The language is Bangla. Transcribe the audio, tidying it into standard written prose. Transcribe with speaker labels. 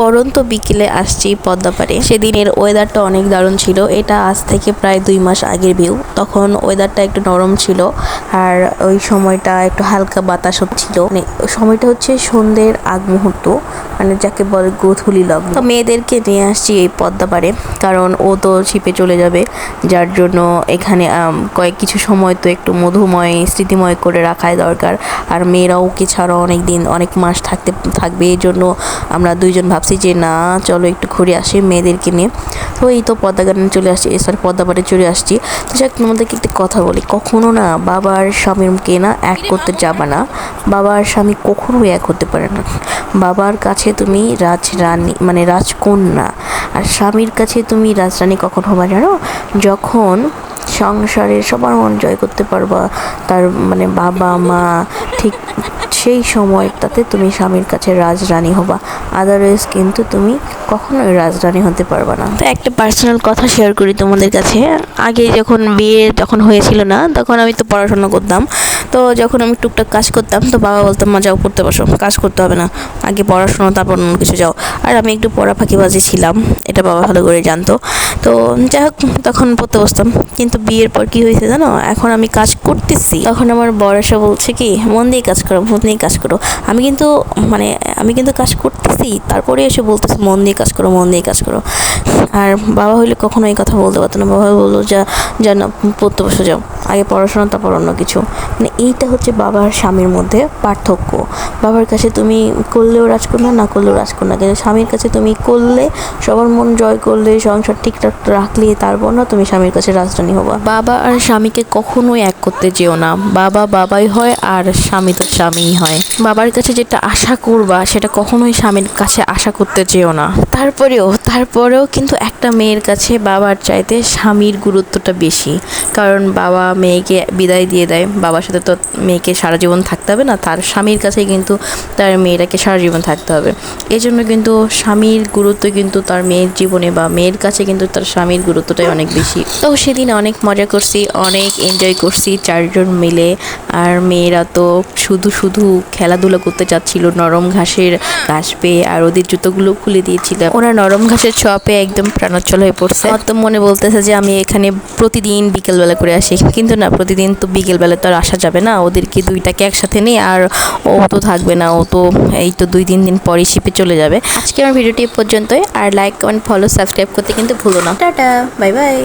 Speaker 1: পরন্ত বিকেলে আসছি পদ্মাপাড়ে। সেদিনের ওয়েদারটা অনেক দারুণ ছিল। এটা আজ থেকে প্রায় 2 মাস আগের ভিউ। তখন ওয়েদারটা একটু নরম ছিল আর ওই সময়টা একটু হালকা বাতাস হচ্ছিল। মানে সময়টা হচ্ছে সন্ধ্যের আগ মুহূর্ত, মানে যাকে বলে গোধূলি লগ্ন। তো মেয়েদেরকে নিয়ে আসছি এই পদ্মাপাড়ে, কারণ ও তো শিপে চলে যাবে, যার জন্য এখানে কিছু সময় তো একটু মধুময় স্মৃতিময় করে রাখাই দরকার। আর মেয়েরাও কি ছাড়া অনেক মাস থাকবে, এই জন্য আমরা দুইজন ভাবছি যে না চলো একটু ঘুরে আসি মেয়েদেরকে নিয়ে। তো এই তো পদ্মা গার্ডেনে চলে আসছি, পদ্মাপাড়ে চলে আসছি। তো যাক, তোমাদেরকে একটু কথা বলি, কখনো না বাবার স্বামীকে না এক করতে যাবা না। বাবার স্বামী কখনোই এক হতে পারে না। বাবার কাছে তুমি রাজরানী মানে রাজকন্যা, আর স্বামীর কাছে তুমি রাজরানী কখন হবা জানো? যখন সংসারের সবার মন জয় করতে পারবা, তার মানে বাবা মা, ঠিক সেই সময়টাতে তুমি স্বামীর কাছে রাজরানী হবা। আদারওয়াইজ কিন্তু তুমি কখনোই রাজরানী হতে পারবা না। তো একটা পার্সোনাল কথা শেয়ার করি তোমাদের কাছে। আগে যখন বিয়ে হয়েছিল না, তখন আমি তো পড়াশোনা করতাম। তো যখন আমি টুকটাক কাজ করতাম, তো বাবা বলতাম মা যাও পড়তে বসো, কাজ করতে হবে না, আগে পড়াশোনা তারপর অন্য কিছু যাও। আর আমি একটু পড়া ফাঁকিবাজি ছিলাম, এটা বাবা ভালো করে জানতো। তো যাই হোক, তখন পড়তে বসতাম। কিন্তু বিয়ের পর কি হয়েছে জানো, এখন আমি কাজ করতেছি, তখন আমার বড় এসে বলছে কি মন দিয়ে কাজ করো, মন দিয়ে কাজ করো। আমি কিন্তু কাজ করতেছি, তারপরে এসে বলতেছে মন দিয়ে কাজ করো, মন দিয়ে কাজ করো। আর বাবা হইলে কখনো এই কথা বলতে পারতো না। বাবা বললো যা না পড়তে বসে যাও, আগে পড়াশোনা তারপর অন্য কিছু। মানে এইটা হচ্ছে বাবার স্বামীর মধ্যে পার্থক্য। বাবার কাছে তুমি করলেও রাজকন্যা, না করলেও রাজকন্যা, কিন্তু স্বামীর কাছে তুমি করলে, সবার মন জয় করলে, সংসার ঠিকঠাক রাখলে, তারপর না তুমি স্বামীর কাছে রাজরানী হবা। বাবা আর স্বামীকে কখনোই এক করতে যেও না। বাবা বাবাই হয় আর স্বামী তো স্বামীই হয়। বাবার কাছে যেটা আশা করবা সেটা কখনোই স্বামীর কাছে আশা করতে যেও না। তারপরেও কিন্তু একটা মেয়ের কাছে বাবার চাইতে স্বামীর গুরুত্বটা বেশি, কারণ বাবা মেয়েকে বিদায় দিয়ে দেয়, বাবার সাথে তো মেয়েকে সারা জীবন থাকতে হবে না, তার স্বামীর কাছে কিন্তু তার মেয়েটাকে সারা জীবন থাকতে হবে। এই জন্য কিন্তু স্বামীর গুরুত্ব কিন্তু তার মেয়ের জীবনে বা মেয়ের কাছে কিন্তু তার স্বামীর গুরুত্বটাই অনেক বেশি। তো সেদিন অনেক মজা করছি, অনেক এনজয় করছি 4 জন মিলে। আর মেয়েরা তো শুধু খেলাধুলা করতে চাচ্ছিল, নরম ঘাসের ঘাস পেয়ে, আর ওদের জুতোগুলো খুলে দিয়েছিল। ওরা নরম ঘাসের ছোঁয়া একদম প্রাণোচ্ছল হয়ে পড়ছে। আমার তো মনে বলতেছে যে আমি এখানে প্রতিদিন বিকেলবেলা করে আসি, কিন্তু না, প্রতিদিন তো বিকেলবেলা তো আর আসা যাবে না। ওদেরকে দুইটাকে একসাথে নেই, আর ও তো থাকবে না, ও তো এই তো 2-3 দিন পরে শিপে চলে যাবে। আজকে আমার ভিডিওটি পর্যন্তই। আর লাইক, কমেন্ট, ফলো, সাবস্ক্রাইব করতে কিন্তু ভুলো না। Tata, bye bye.